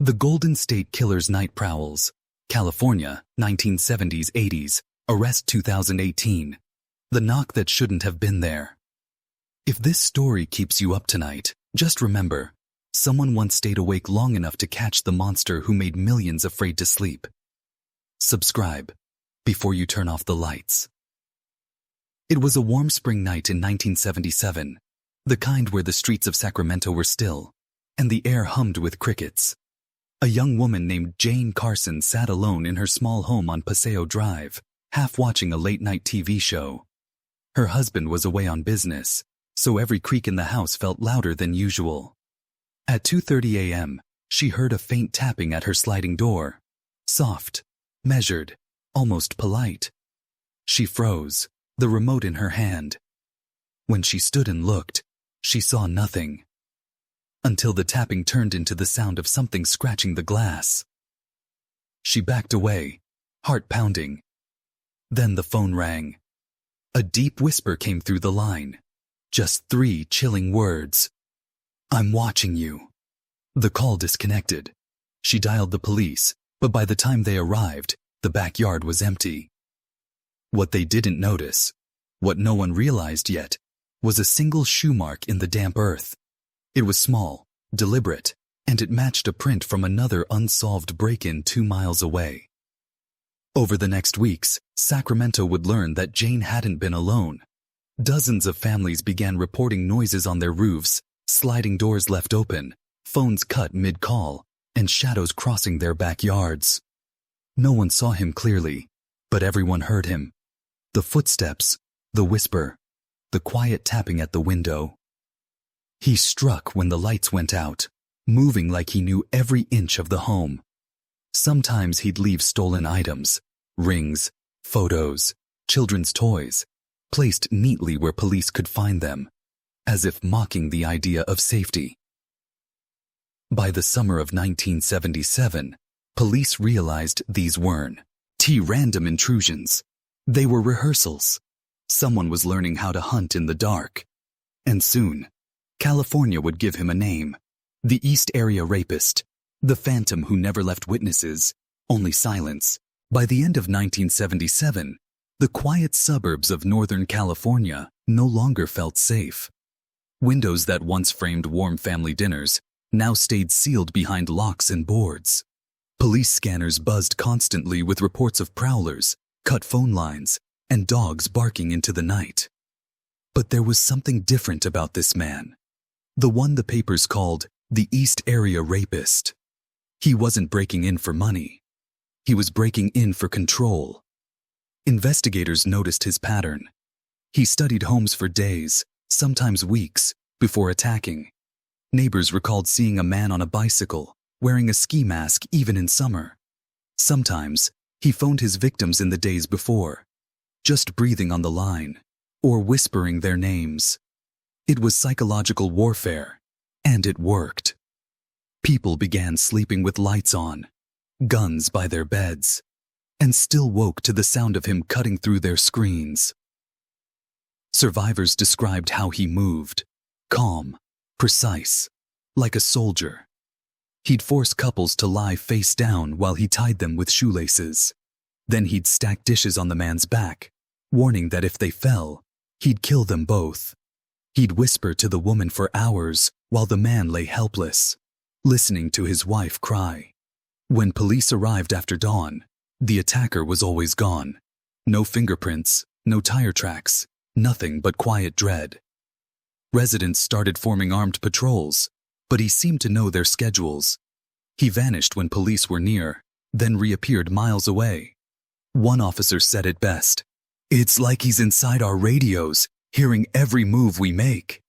The Golden State Killer's Night Prowls, California, 1970s-80s, arrest 2018. The knock that shouldn't have been there. If this story keeps you up tonight, just remember, someone once stayed awake long enough to catch the monster who made millions afraid to sleep. Subscribe before you turn off the lights. It was a warm spring night in 1977, the kind where the streets of Sacramento were still, and the air hummed with crickets. A young woman named Jane Carson sat alone in her small home on Paseo Drive, half watching a late-night TV show. Her husband was away on business, so every creak in the house felt louder than usual. At 2:30 a.m., she heard a faint tapping at her sliding door. Soft, measured, almost polite. She froze, the remote in her hand. When she stood and looked, she saw nothing. Until the tapping turned into the sound of something scratching the glass. She backed away, heart pounding. Then the phone rang. A deep whisper came through the line. Just 3 chilling words. "I'm watching you." The call disconnected. She dialed the police, but by the time they arrived, the backyard was empty. What they didn't notice, what no one realized yet, was a single shoe mark in the damp earth. It was small, deliberate, and it matched a print from another unsolved break-in 2 miles away. Over the next weeks, Sacramento would learn that Jane hadn't been alone. Dozens of families began reporting noises on their roofs, sliding doors left open, phones cut mid-call, and shadows crossing their backyards. No one saw him clearly, but everyone heard him. The footsteps, the whisper, the quiet tapping at the window. He struck when the lights went out, moving like he knew every inch of the home. Sometimes he'd leave stolen items, rings, photos, children's toys, placed neatly where police could find them, as if mocking the idea of safety. By the summer of 1977, police realized these weren't random intrusions. They were rehearsals. Someone was learning how to hunt in the dark. And soon, California would give him a name. The East Area Rapist. The phantom who never left witnesses, only silence. By the end of 1977, the quiet suburbs of Northern California no longer felt safe. Windows that once framed warm family dinners now stayed sealed behind locks and boards. Police scanners buzzed constantly with reports of prowlers, cut phone lines, and dogs barking into the night. But there was something different about this man. The one the papers called the East Area Rapist. He wasn't breaking in for money. He was breaking in for control. Investigators noticed his pattern. He studied homes for days, sometimes weeks, before attacking. Neighbors recalled seeing a man on a bicycle, wearing a ski mask even in summer. Sometimes, he phoned his victims in the days before, just breathing on the line, or whispering their names. It was psychological warfare, and it worked. People began sleeping with lights on, guns by their beds, and still woke to the sound of him cutting through their screens. Survivors described how he moved, calm, precise, like a soldier. He'd force couples to lie face down while he tied them with shoelaces. Then he'd stack dishes on the man's back, warning that if they fell, he'd kill them both. He'd whisper to the woman for hours while the man lay helpless, listening to his wife cry. When police arrived after dawn, the attacker was always gone. No fingerprints, no tire tracks, nothing but quiet dread. Residents started forming armed patrols, but he seemed to know their schedules. He vanished when police were near, then reappeared miles away. One officer said it best. "It's like he's inside our radios, hearing every move we make."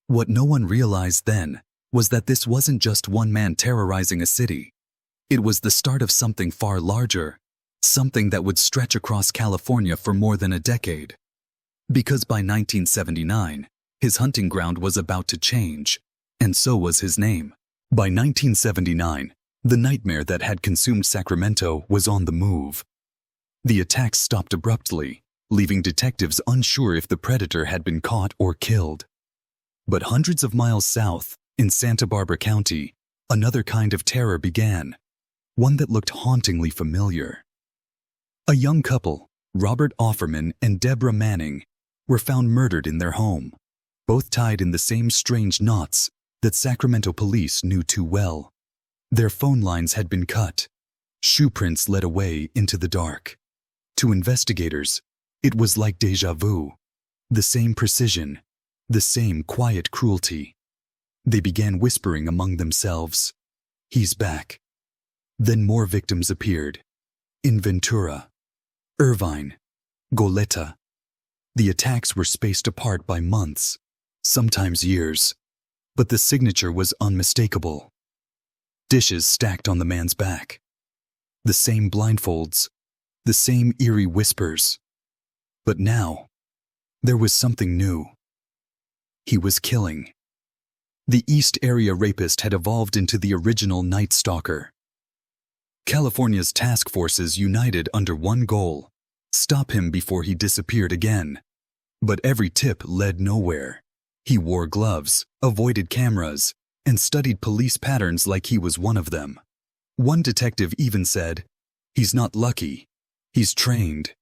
What no one realized then was that this wasn't just one man terrorizing a city. It was the start of something far larger, something that would stretch across California for more than a decade. Because by 1979, his hunting ground was about to change, and so was his name. By 1979, the nightmare that had consumed Sacramento was on the move. The attacks stopped abruptly, leaving detectives unsure if the predator had been caught or killed. But hundreds of miles south, in Santa Barbara County, Another kind of terror began, one that looked hauntingly familiar. A young couple, Robert Offerman and Deborah Manning, were found murdered in their home, both tied in the same strange knots that Sacramento police knew too well. Their phone lines had been cut. Shoe prints led away into the dark. To investigators, it was like déjà vu. The same precision, the same quiet cruelty. They began whispering among themselves, "He's back." Then more victims appeared. In Ventura, Irvine, Goleta. The attacks were spaced apart by months, sometimes years, but the signature was unmistakable. Dishes stacked on the man's back. The same blindfolds, the same eerie whispers. But now, there was something new. He was killing. The East Area rapist had evolved into the original Night Stalker. California's task forces united under one goal: stop him before he disappeared again. But every tip led nowhere. He wore gloves, avoided cameras, and studied police patterns like he was one of them. One detective even said, "He's not lucky, he's trained."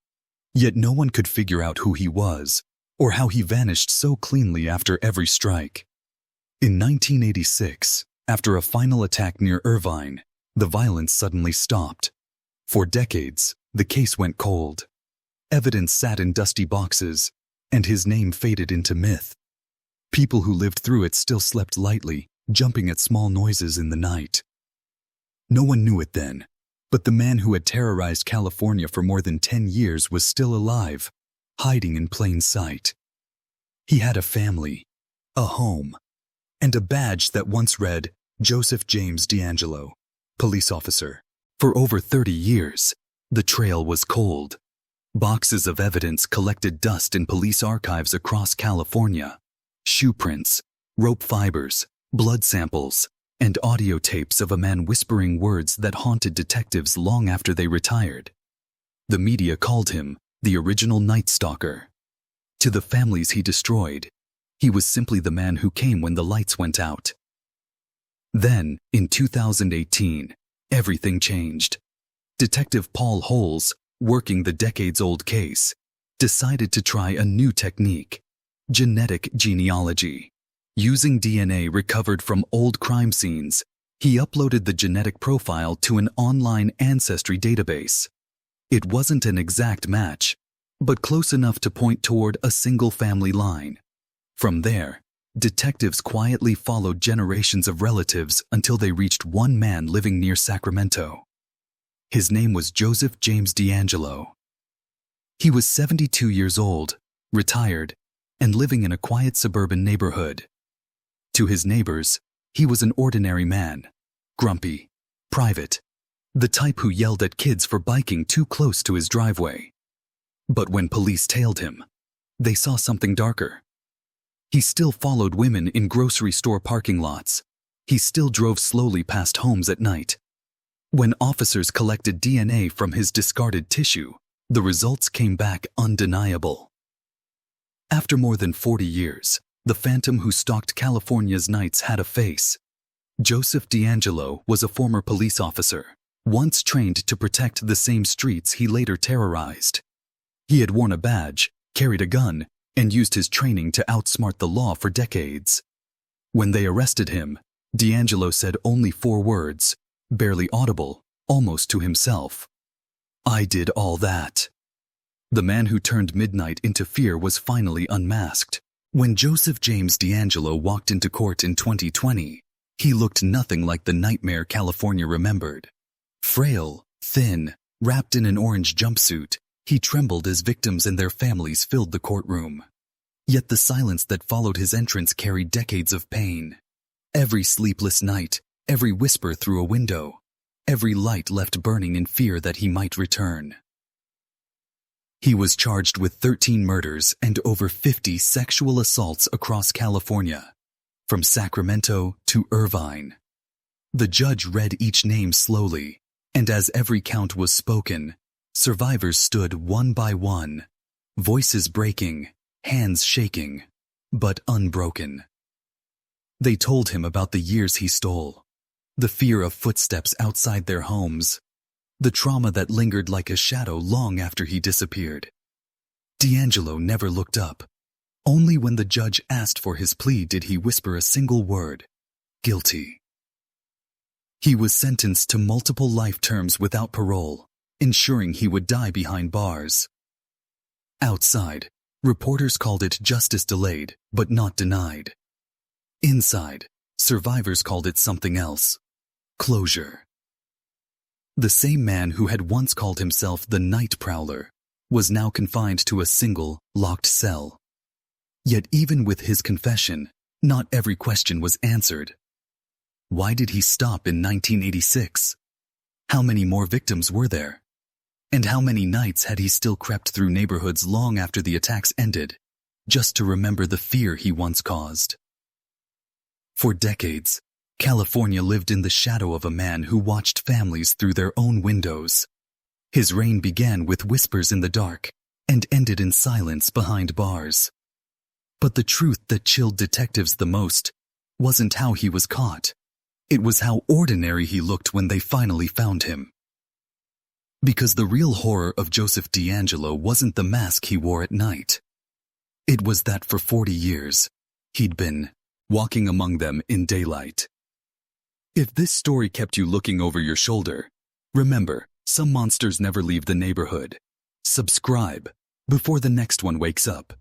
Yet no one could figure out who he was, or how he vanished so cleanly after every strike. In 1986, after a final attack near Irvine, the violence suddenly stopped. For decades, the case went cold. Evidence sat in dusty boxes, and his name faded into myth. People who lived through it still slept lightly, jumping at small noises in the night. No one knew it then, but the man who had terrorized California for more than 10 years was still alive, hiding in plain sight. He had a family, a home, and a badge that once read, Joseph James DeAngelo, police officer. For over 30 years, the trail was cold. Boxes of evidence collected dust in police archives across California. Shoe prints, rope fibers, blood samples, and audio tapes of a man whispering words that haunted detectives long after they retired. The media called him the original Night Stalker. To the families he destroyed, he was simply the man who came when the lights went out. Then, in 2018, everything changed. Detective Paul Holes, working the decades-old case, decided to try a new technique: genetic genealogy. Using DNA recovered from old crime scenes, he uploaded the genetic profile to an online ancestry database. It wasn't an exact match, but close enough to point toward a single family line. From there, detectives quietly followed generations of relatives until they reached one man living near Sacramento. His name was Joseph James DeAngelo. He was 72 years old, retired, and living in a quiet suburban neighborhood. To his neighbors, he was an ordinary man, grumpy, private, the type who yelled at kids for biking too close to his driveway. But when police tailed him, they saw something darker. He still followed women in grocery store parking lots. He still drove slowly past homes at night. When officers collected DNA from his discarded tissue, the results came back undeniable. After more than 40 years, the phantom who stalked California's nights had a face. Joseph DeAngelo was a former police officer, once trained to protect the same streets he later terrorized. He had worn a badge, carried a gun, and used his training to outsmart the law for decades. When they arrested him, DeAngelo said only 4 words, barely audible, almost to himself: "I did all that." The man who turned midnight into fear was finally unmasked. When Joseph James DeAngelo walked into court in 2020, he looked nothing like the nightmare California remembered. Frail, thin, wrapped in an orange jumpsuit, he trembled as victims and their families filled the courtroom. Yet the silence that followed his entrance carried decades of pain. Every sleepless night, every whisper through a window, every light left burning in fear that he might return. He was charged with 13 murders and over 50 sexual assaults across California, from Sacramento to Irvine. The judge read each name slowly, and as every count was spoken, survivors stood one by one, voices breaking, hands shaking, but unbroken. They told him about the years he stole, The fear of footsteps outside their homes. The trauma that lingered like a shadow long after he disappeared. DeAngelo never looked up. Only when the judge asked for his plea did he whisper a single word: guilty. He was sentenced to multiple life terms without parole, ensuring he would die behind bars. Outside, reporters called it justice delayed, but not denied. Inside, survivors called it something else: closure. The same man who had once called himself the Night Prowler was now confined to a single, locked cell. Yet even with his confession, not every question was answered. Why did he stop in 1986? How many more victims were there? And how many nights had he still crept through neighborhoods long after the attacks ended, just to remember the fear he once caused? For decades, California lived in the shadow of a man who watched families through their own windows. His reign began with whispers in the dark and ended in silence behind bars. But the truth that chilled detectives the most wasn't how he was caught. It was how ordinary he looked when they finally found him. Because the real horror of Joseph DeAngelo wasn't the mask he wore at night. It was that for 40 years, he'd been walking among them in daylight. If this story kept you looking over your shoulder, remember, some monsters never leave the neighborhood. Subscribe before the next one wakes up.